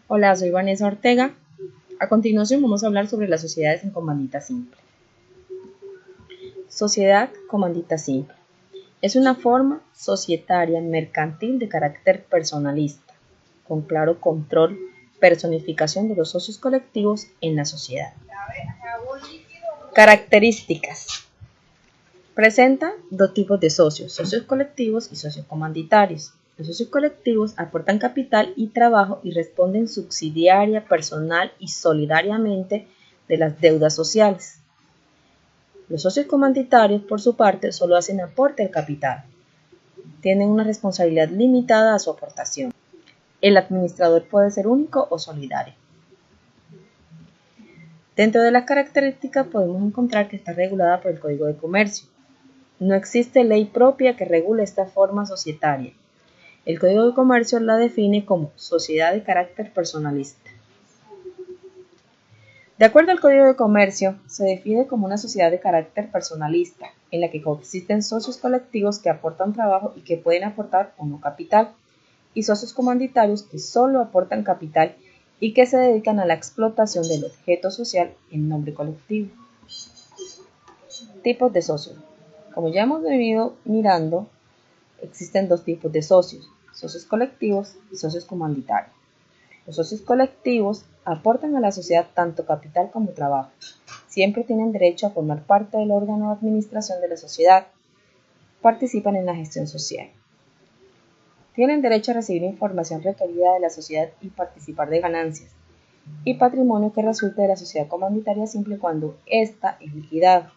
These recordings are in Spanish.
Hola, soy Vanessa Ortega. A continuación vamos a hablar sobre las sociedades en comandita simple. Sociedad comandita simple. Es una forma societaria mercantil de carácter personalista, con claro control, personificación de los socios colectivos en la sociedad. Características. Presenta dos tipos de socios colectivos y socios comanditarios. Los socios colectivos aportan capital y trabajo y responden subsidiaria, personal y solidariamente de las deudas sociales. Los socios comanditarios, por su parte, solo hacen aporte al capital. Tienen una responsabilidad limitada a su aportación. El administrador puede ser único o solidario. Dentro de las características podemos encontrar que está regulada por el Código de Comercio. No existe ley propia que regule esta forma societaria. El Código de Comercio la define como sociedad de carácter personalista. De acuerdo al Código de Comercio, se define como una sociedad de carácter personalista, en la que coexisten socios colectivos que aportan trabajo y que pueden aportar o no capital, y socios comanditarios que solo aportan capital y que se dedican a la explotación del objeto social en nombre colectivo. Tipos de socios. Como ya hemos venido mirando, existen dos tipos de socios colectivos y socios comandatarios. Los socios colectivos aportan a la sociedad tanto capital como trabajo. Siempre tienen derecho a formar parte del órgano de administración de la sociedad. Participan en la gestión social. Tienen derecho a recibir información requerida de la sociedad y participar de ganancias y patrimonio que resulte de la sociedad comanditaria simple cuando ésta es liquidada.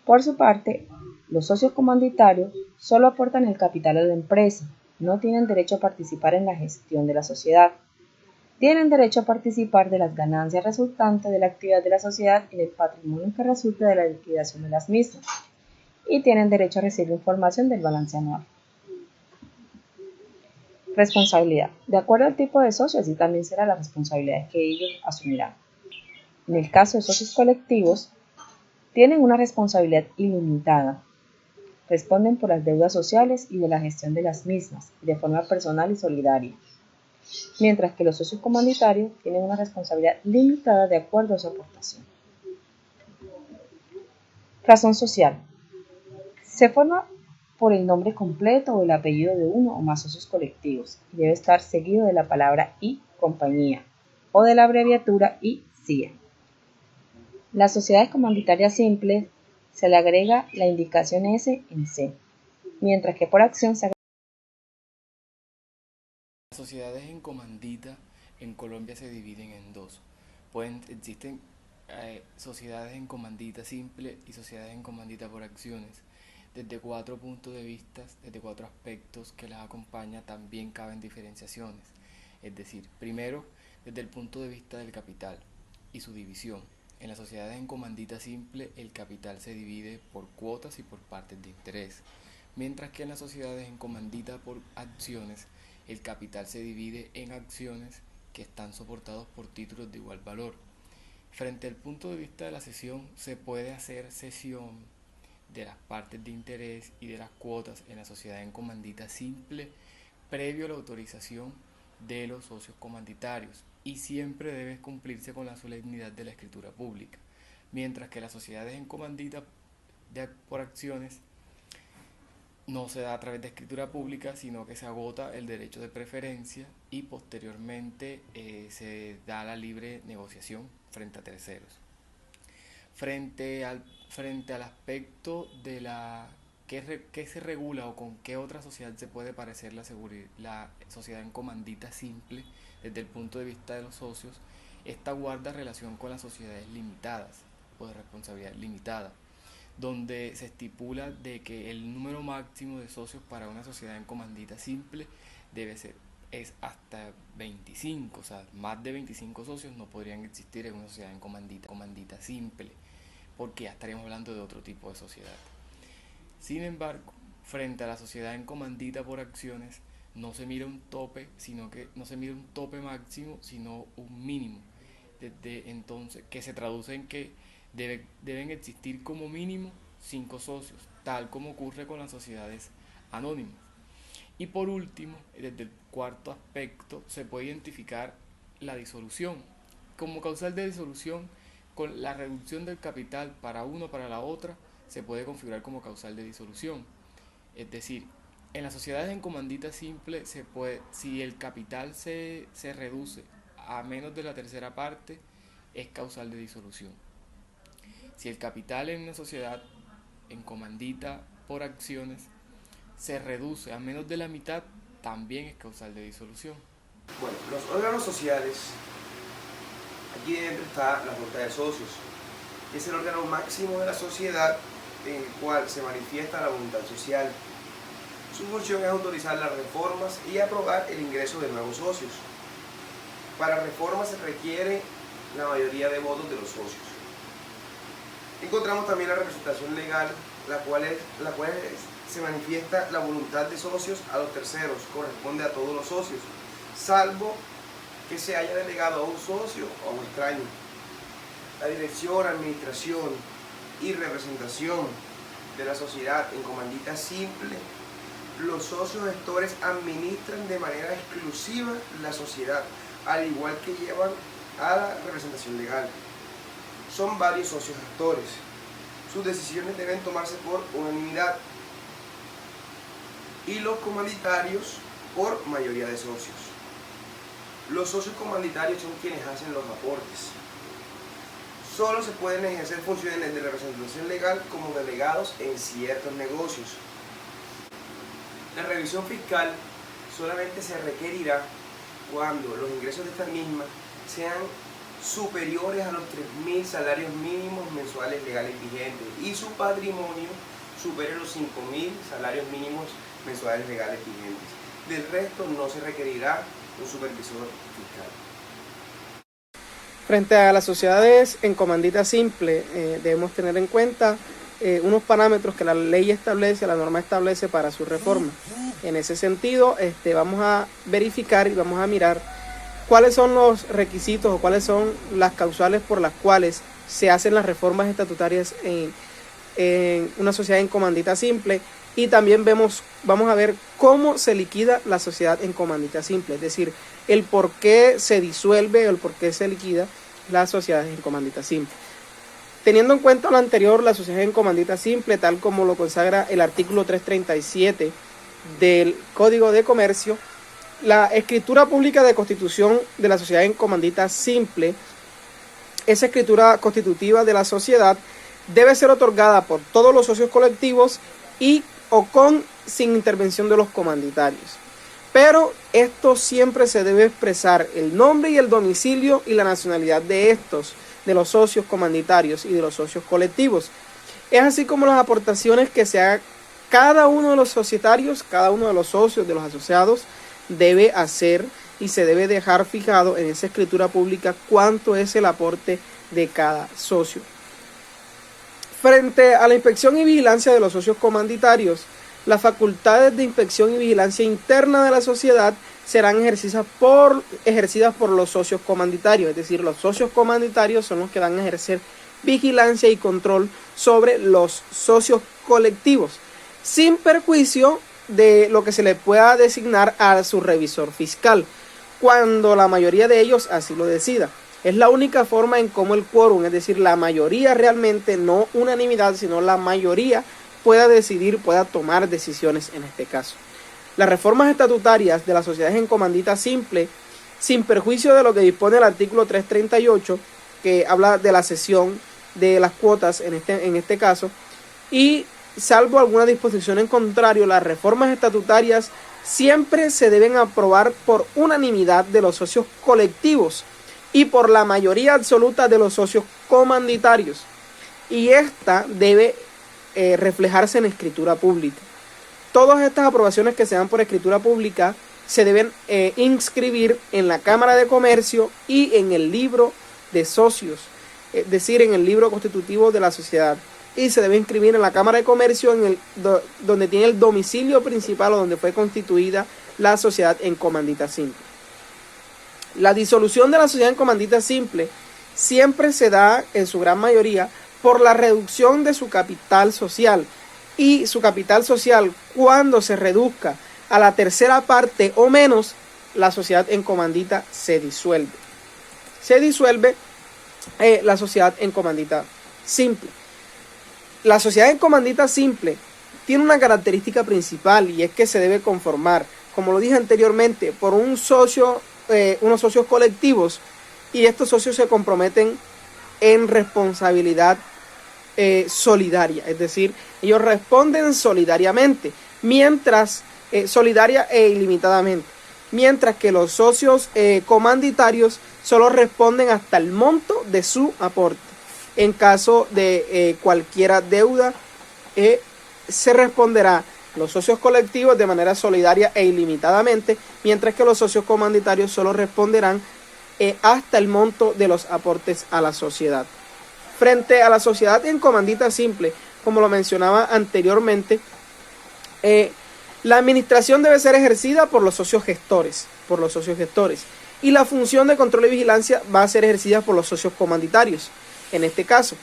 Por su parte, los socios comanditarios solo aportan el capital a la empresa, no tienen derecho a participar en la gestión de la sociedad. Tienen derecho a participar de las ganancias resultantes de la actividad de la sociedad y del patrimonio que resulte de la liquidación de las mismas. Y tienen derecho a recibir información del balance anual. Responsabilidad. De acuerdo al tipo de socio, así también será la responsabilidad que ellos asumirán. En el caso de socios colectivos, tienen una responsabilidad ilimitada. Responden por las deudas sociales y de la gestión de las mismas, de forma personal y solidaria. Mientras que los socios comunitarios tienen una responsabilidad limitada de acuerdo a su aportación. Razón social. Se forma por el nombre completo o el apellido de uno o más socios colectivos y debe estar seguido de la palabra y compañía o de la abreviatura y CIA. Las sociedades comunitarias simples se le agrega la indicación S en C, mientras que por acción se agrega. Las sociedades en comandita en Colombia se dividen en dos. Existen sociedades en comandita simple y sociedades en comandita por acciones. Desde cuatro puntos de vista, desde cuatro aspectos que las acompaña, también caben diferenciaciones. Es decir, primero, desde el punto de vista del capital y su división. En las sociedades en comandita simple, el capital se divide por cuotas y por partes de interés, mientras que en las sociedades en comandita por acciones, el capital se divide en acciones que están soportados por títulos de igual valor. Frente al punto de vista de la cesión, se puede hacer cesión de las partes de interés y de las cuotas en la sociedad en comandita simple previo a la autorización de los socios comanditarios y siempre debe cumplirse con la solemnidad de la escritura pública, mientras que las sociedades en comandita por acciones no se da a través de escritura pública, sino que se agota el derecho de preferencia y posteriormente se da la libre negociación frente a terceros. Frente al aspecto de qué se regula o con qué otra sociedad se puede parecer la sociedad en comandita simple desde el punto de vista de los socios, esta guarda relación con las sociedades limitadas o de responsabilidad limitada, donde se estipula de que el número máximo de socios para una sociedad en comandita simple es hasta 25, o sea, más de 25 socios no podrían existir en una sociedad en comandita simple, porque ya estaríamos hablando de otro tipo de sociedad. Sin embargo, frente a la sociedad en comandita por acciones, no se mira un tope, sino que no se mira un tope máximo, sino un mínimo. Desde entonces, que se traduce en que deben existir como mínimo 5 socios, tal como ocurre con las sociedades anónimas. Y por último, desde el cuarto aspecto, se puede identificar la disolución. Como causal de disolución, con la reducción del capital para uno para la otra, se puede configurar como causal de disolución. Es decir, en las sociedades en comandita simple, si el capital se reduce a menos de la tercera parte, es causal de disolución. Si el capital en una sociedad en comandita por acciones se reduce a menos de la mitad, también es causal de disolución. Bueno, los órganos sociales, aquí dentro está la junta de socios, que es el órgano máximo de la sociedad en el cual se manifiesta la voluntad social. Su función es autorizar las reformas y aprobar el ingreso de nuevos socios. Para reformas se requiere la mayoría de votos de los socios. Encontramos también la representación legal, la cual se manifiesta la voluntad de socios a los terceros, corresponde a todos los socios, salvo que se haya delegado a un socio o a un extraño. La dirección, administración y representación de la sociedad en comandita simple, los socios gestores administran de manera exclusiva la sociedad, al igual que llevan a la representación legal. Son varios socios gestores. Sus decisiones deben tomarse por unanimidad y los comanditarios por mayoría de socios. Los socios comanditarios son quienes hacen los aportes. Solo se pueden ejercer funciones de representación legal como delegados en ciertos negocios. La revisión fiscal solamente se requerirá cuando los ingresos de esta misma sean superiores a los 3.000 salarios mínimos mensuales legales vigentes y su patrimonio supere los 5.000 salarios mínimos mensuales legales vigentes. Del resto no se requerirá un supervisor fiscal. Frente a las sociedades en comandita simple, debemos tener en cuenta unos parámetros que la ley establece, la norma establece para su reforma. En ese sentido, vamos a verificar y vamos a mirar cuáles son los requisitos o cuáles son las causales por las cuales se hacen las reformas estatutarias en una sociedad en comandita simple, y también vamos a ver cómo se liquida la sociedad en comandita simple, es decir, el por qué se disuelve o el por qué se liquida las sociedades en comandita simple. Teniendo en cuenta lo anterior, la sociedad en comandita simple, tal como lo consagra el artículo 337 del Código de Comercio, la escritura pública de constitución de la sociedad en comandita simple, esa escritura constitutiva de la sociedad, debe ser otorgada por todos los socios colectivos y o sin intervención de los comanditarios. Pero esto siempre se debe expresar el nombre y el domicilio y la nacionalidad de los socios comanditarios y de los socios colectivos. Es así como las aportaciones que se haga cada uno de los societarios, cada uno de los socios, de los asociados, debe hacer y se debe dejar fijado en esa escritura pública cuánto es el aporte de cada socio. Frente a la inspección y vigilancia de los socios comanditarios, las facultades de inspección y vigilancia interna de la sociedad serán ejercidas por los socios comanditarios, es decir, los socios comanditarios son los que van a ejercer vigilancia y control sobre los socios colectivos, sin perjuicio de lo que se le pueda designar a su revisor fiscal, cuando la mayoría de ellos así lo decida. Es la única forma en cómo el quórum, es decir, la mayoría realmente, no unanimidad, sino la mayoría, pueda decidir, pueda tomar decisiones en este caso. Las reformas estatutarias de las sociedades en comandita simple, sin perjuicio de lo que dispone el artículo 338, que habla de la cesión de las cuotas en este caso, y salvo alguna disposición en contrario, las reformas estatutarias siempre se deben aprobar por unanimidad de los socios colectivos y por la mayoría absoluta de los socios comanditarios, y esta debe reflejarse en escritura pública. Todas estas aprobaciones que se dan por escritura pública se deben inscribir en la Cámara de Comercio y en el libro de socios, es decir, en el libro constitutivo de la sociedad, y se debe inscribir en la Cámara de Comercio donde tiene el domicilio principal o donde fue constituida la sociedad en comandita simple. La disolución de la sociedad en comandita simple siempre se da en su gran mayoría por la reducción de su capital social, y su capital social, cuando se reduzca a la tercera parte o menos, la sociedad en comandita se disuelve. Se disuelve la sociedad en comandita simple. La sociedad en comandita simple tiene una característica principal, y es que se debe conformar, como lo dije anteriormente, por unos socios colectivos, y estos socios se comprometen en responsabilidad solidaria, es decir, ellos responden solidariamente, solidaria e ilimitadamente, mientras que los socios comanditarios solo responden hasta el monto de su aporte. En caso de cualquier deuda, se responderá los socios colectivos de manera solidaria e ilimitadamente, mientras que los socios comanditarios solo responderán hasta el monto de los aportes a la sociedad. Frente a la sociedad en comandita simple, como lo mencionaba anteriormente, la administración debe ser ejercida por los socios gestores, y la función de control y vigilancia va a ser ejercida por los socios comanditarios. En este caso,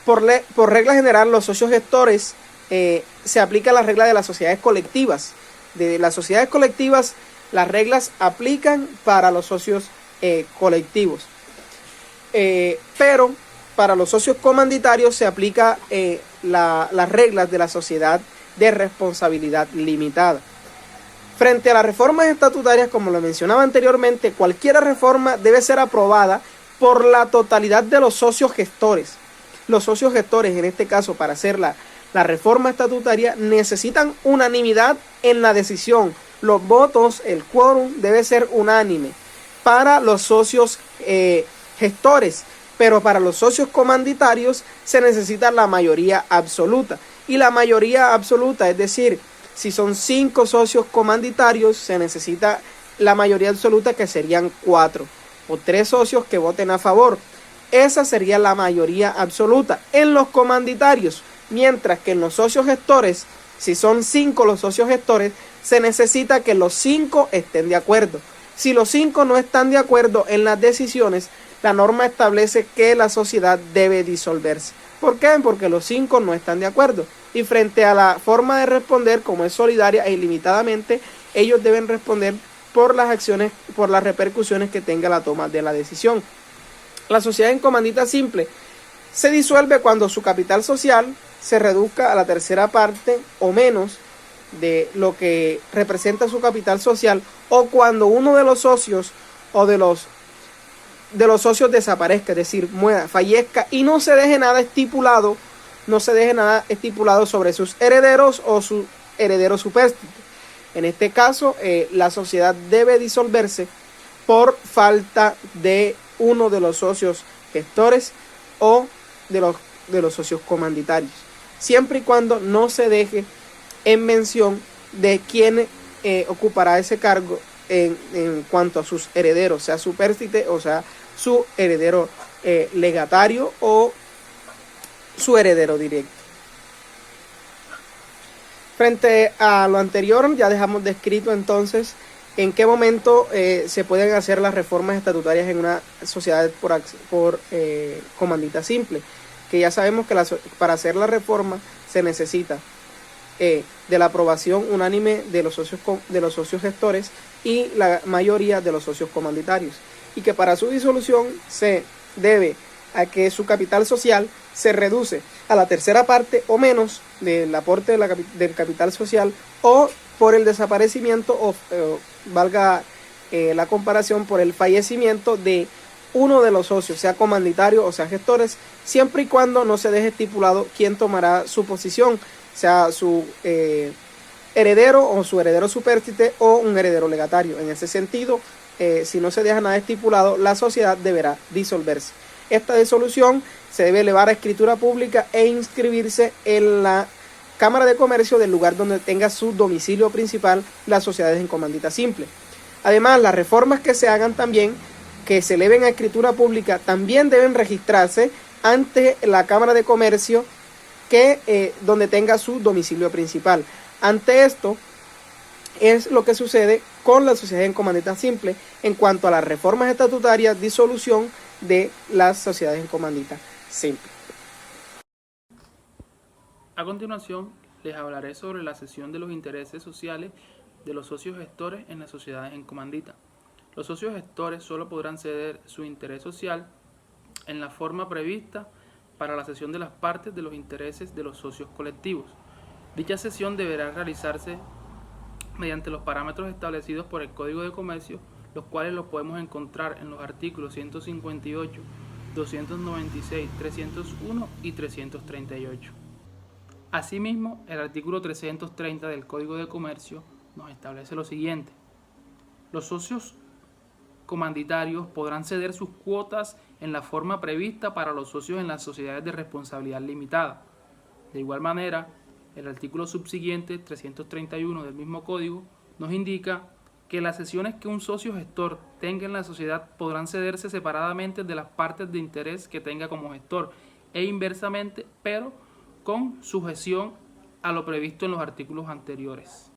por regla general, los socios gestores se aplica la regla de las sociedades colectivas. De las sociedades colectivas, las reglas aplican para los socios colectivos. Pero para los socios comanditarios se aplica las reglas de la sociedad de responsabilidad limitada. Frente a las reformas estatutarias, como lo mencionaba anteriormente, cualquier reforma debe ser aprobada por la totalidad de los socios gestores. Los socios gestores, en este caso, para hacer la reforma estatutaria, necesitan unanimidad en la decisión. Los votos, el quórum, debe ser unánime para los socios gestores, pero para los socios comanditarios se necesita la mayoría absoluta. Y la mayoría absoluta, es decir, si son 5 socios comanditarios, se necesita la mayoría absoluta, que serían 4, o 3 socios que voten a favor. Esa sería la mayoría absoluta en los comanditarios, mientras que en los socios gestores, si son 5 los socios gestores, se necesita que los 5 estén de acuerdo. Si los 5 no están de acuerdo en las decisiones, la norma establece que la sociedad debe disolverse. ¿Por qué? Porque los 5 no están de acuerdo. Y frente a la forma de responder, como es solidaria e ilimitadamente, ellos deben responder por las acciones, por las repercusiones que tenga la toma de la decisión. La sociedad en comandita simple se disuelve cuando su capital social se reduzca a la tercera parte o menos de lo que representa su capital social, o cuando uno de los socios o de los socios desaparezca, es decir, muera, fallezca, y no se deje nada estipulado sobre sus herederos o su heredero supérstite. En este caso, la sociedad debe disolverse por falta de uno de los socios gestores o de los socios comanditarios, siempre y cuando no se deje en mención de quién ocupará ese cargo en cuanto a sus herederos, sea supérstite o sea su heredero legatario o su heredero directo. Frente a lo anterior, ya dejamos descrito entonces en qué momento se pueden hacer las reformas estatutarias en una sociedad por comandita simple, que ya sabemos que para hacer la reforma se necesita de la aprobación unánime de los socios gestores y la mayoría de los socios comanditarios, y que para su disolución se debe a que su capital social se reduce a la tercera parte o menos del aporte del capital social, o por el desaparecimiento o valga la comparación, por el fallecimiento de uno de los socios, sea comanditario o sea gestores, siempre y cuando no se deje estipulado quién tomará su posición, sea su heredero o su heredero supérstite o un heredero legatario. En ese sentido, si no se deja nada estipulado, la sociedad deberá disolverse. Esta disolución se debe elevar a escritura pública e inscribirse en la Cámara de Comercio del lugar donde tenga su domicilio principal las sociedades en comandita simple. Además, las reformas que se hagan también, que se eleven a escritura pública, también deben registrarse ante la Cámara de Comercio donde tenga su domicilio principal. Ante esto es lo que sucede con la sociedad en comandita simple en cuanto a las reformas estatutarias, disolución de las sociedades en comandita simple. A continuación, les hablaré sobre la cesión de los intereses sociales de los socios gestores en las sociedades en comandita. Los socios gestores solo podrán ceder su interés social en la forma prevista para la cesión de las partes de los intereses de los socios colectivos. Dicha cesión deberá realizarse mediante los parámetros establecidos por el Código de Comercio, los cuales los podemos encontrar en los artículos 158, 296, 301 y 338. Asimismo, el artículo 330 del Código de Comercio nos establece lo siguiente: los socios comanditarios podrán ceder sus cuotas en la forma prevista para los socios en las sociedades de responsabilidad limitada. De igual manera, el artículo subsiguiente, 331 del mismo código, nos indica que las cesiones que un socio gestor tenga en la sociedad podrán cederse separadamente de las partes de interés que tenga como gestor e inversamente, pero con sujeción a lo previsto en los artículos anteriores.